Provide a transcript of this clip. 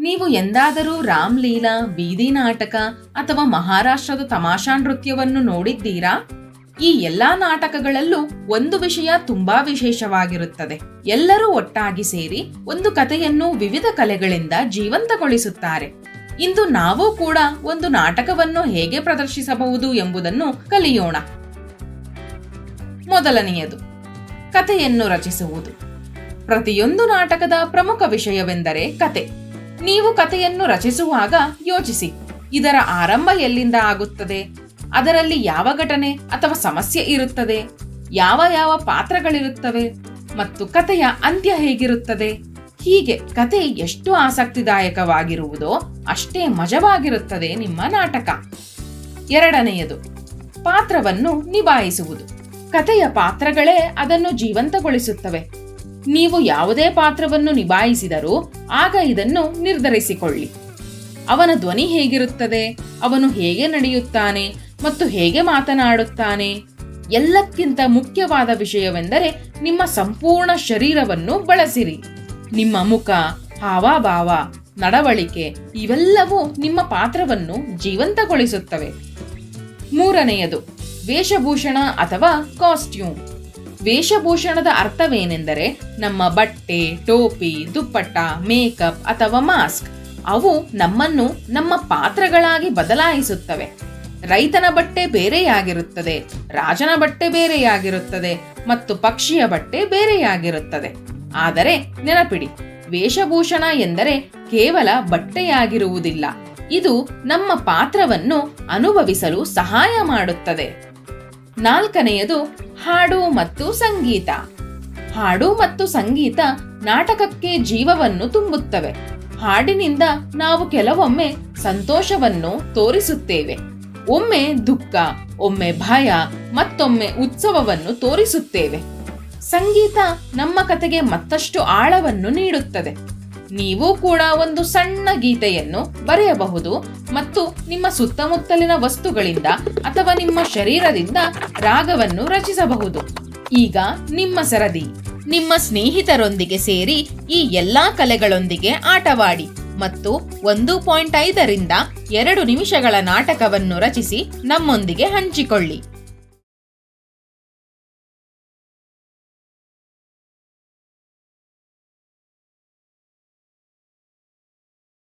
ನೀವು ಎಂದಾದರೂ ರಾಮ್ಲೀಲಾ, ಬೀದಿ ನಾಟಕ ಅಥವಾ ಮಹಾರಾಷ್ಟ್ರದ ತಮಾಷಾ ನೃತ್ಯವನ್ನು ನೋಡಿದ್ದೀರಾ? ಈ ಎಲ್ಲಾ ನಾಟಕಗಳಲ್ಲೂ ಒಂದು ವಿಷಯ ತುಂಬಾ ವಿಶೇಷವಾಗಿರುತ್ತದೆ. ಎಲ್ಲರೂ ಒಟ್ಟಾಗಿ ಸೇರಿ ಒಂದು ಕಥೆಯನ್ನು ವಿವಿಧ ಕಲೆಗಳಿಂದ ಜೀವಂತಗೊಳಿಸುತ್ತಾರೆ. ಇಂದು ನಾವು ಕೂಡ ಒಂದು ನಾಟಕವನ್ನು ಹೇಗೆ ಪ್ರದರ್ಶಿಸಬಹುದು ಎಂಬುದನ್ನು ಕಲಿಯೋಣ. ಮೊದಲನೆಯದು, ಕಥೆಯನ್ನು ರಚಿಸುವುದು. ಪ್ರತಿಯೊಂದು ನಾಟಕದ ಪ್ರಮುಖ ವಿಷಯವೆಂದರೆ ಕತೆ. ನೀವು ಕಥೆಯನ್ನು ರಚಿಸುವಾಗ ಯೋಚಿಸಿ, ಇದರ ಆರಂಭ ಎಲ್ಲಿಂದ ಆಗುತ್ತದೆ, ಅದರಲ್ಲಿ ಯಾವ ಘಟನೆ ಅಥವಾ ಸಮಸ್ಯೆ ಇರುತ್ತದೆ, ಯಾವ ಯಾವ ಪಾತ್ರಗಳಿರುತ್ತವೆ ಮತ್ತು ಕಥೆಯ ಅಂತ್ಯ ಹೇಗಿರುತ್ತದೆ. ಹೀಗೆ ಕತೆ ಎಷ್ಟು ಆಸಕ್ತಿದಾಯಕವಾಗಿರುವುದೋ ಅಷ್ಟೇ ಮಜವಾಗಿರುತ್ತದೆ ನಿಮ್ಮ ನಾಟಕ. ಎರಡನೆಯದು, ಪಾತ್ರವನ್ನು ನಿಭಾಯಿಸುವುದು. ಕಥೆಯ ಪಾತ್ರಗಳೇ ಅದನ್ನು ಜೀವಂತಗೊಳಿಸುತ್ತವೆ. ನೀವು ಯಾವುದೇ ಪಾತ್ರವನ್ನು ನಿಭಾಯಿಸಿದರೂ ಆಗ ಇದನ್ನು ನಿರ್ಧರಿಸಿಕೊಳ್ಳಿ. ಅವನ ಧ್ವನಿ ಹೇಗಿರುತ್ತದೆ, ಅವನು ಹೇಗೆ ನಡೆಯುತ್ತಾನೆ ಮತ್ತು ಹೇಗೆ ಮಾತನಾಡುತ್ತಾನೆ. ಎಲ್ಲಕ್ಕಿಂತ ಮುಖ್ಯವಾದ ವಿಷಯವೆಂದರೆ ನಿಮ್ಮ ಸಂಪೂರ್ಣ ಶರೀರವನ್ನು ಬಳಸಿರಿ. ನಿಮ್ಮ ಮುಖ, ಹಾವಭಾವ, ನಡವಳಿಕೆ ಇವೆಲ್ಲವೂ ನಿಮ್ಮ ಪಾತ್ರವನ್ನು ಜೀವಂತಗೊಳಿಸುತ್ತವೆ. ಮೂರನೆಯದು, ವೇಷಭೂಷಣ ಅಥವಾ ಕಾಸ್ಟ್ಯೂಮ್. ವೇಷಭೂಷಣದ ಅರ್ಥವೇನೆಂದರೆ ನಮ್ಮ ಬಟ್ಟೆ, ಟೋಪಿ, ದುಪ್ಪಟ್ಟ, ಮೇಕಪ್ ಅಥವಾ ಮಾಸ್ಕ್. ಅವು ನಮ್ಮನ್ನು ನಮ್ಮ ಪಾತ್ರಗಳಾಗಿ ಬದಲಾಯಿಸುತ್ತವೆ. ರೈತನ ಬಟ್ಟೆ ಬೇರೆಯಾಗಿರುತ್ತದೆ, ರಾಜನ ಬಟ್ಟೆ ಬೇರೆಯಾಗಿರುತ್ತದೆ ಮತ್ತು ಪಕ್ಷಿಯ ಬಟ್ಟೆ ಬೇರೆಯಾಗಿರುತ್ತದೆ. ಆದರೆ ನೆನಪಿಡಿ, ವೇಷಭೂಷಣ ಎಂದರೆ ಕೇವಲ ಬಟ್ಟೆಯಾಗಿರುವುದಿಲ್ಲ. ಇದು ನಮ್ಮ ಪಾತ್ರವನ್ನು ಅನುಭವಿಸಲು ಸಹಾಯ ಮಾಡುತ್ತದೆ. ನಾಲ್ಕನೆಯದು, ಹಾಡು ಮತ್ತು ಸಂಗೀತ. ಹಾಡು ಮತ್ತು ಸಂಗೀತ ನಾಟಕಕ್ಕೆ ಜೀವವನ್ನು ತುಂಬುತ್ತವೆ. ಹಾಡಿನಿಂದ ನಾವು ಕೆಲವೊಮ್ಮೆ ಸಂತೋಷವನ್ನು ತೋರಿಸುತ್ತೇವೆ, ಒಮ್ಮೆ ದುಃಖ, ಒಮ್ಮೆ ಭಯ, ಮತ್ತೊಮ್ಮೆ ಉತ್ಸವವನ್ನು ತೋರಿಸುತ್ತೇವೆ. ಸಂಗೀತ ನಮ್ಮ ಕಥೆಗೆ ಮತ್ತಷ್ಟು ಆಳವನ್ನು ನೀಡುತ್ತದೆ. ನೀವು ಕೂಡ ಒಂದು ಸಣ್ಣ ಗೀತೆಯನ್ನು ಬರೆಯಬಹುದು ಮತ್ತು ನಿಮ್ಮ ಸುತ್ತಮುತ್ತಲಿನ ವಸ್ತುಗಳಿಂದ ಅಥವಾ ನಿಮ್ಮ ಶರೀರದಿಂದ ರಾಗವನ್ನು ರಚಿಸಬಹುದು. ಈಗ ನಿಮ್ಮ ಸರದಿ. ನಿಮ್ಮ ಸ್ನೇಹಿತರೊಂದಿಗೆ ಸೇರಿ ಈ ಎಲ್ಲಾ ಕಲೆಗಳೊಂದಿಗೆ ಆಟವಾಡಿ ಮತ್ತು 1.5 ರಿಂದ 2 ನಿಮಿಷಗಳ ನಾಟಕವನ್ನು ರಚಿಸಿ ನಮ್ಮೊಂದಿಗೆ ಹಂಚಿಕೊಳ್ಳಿ.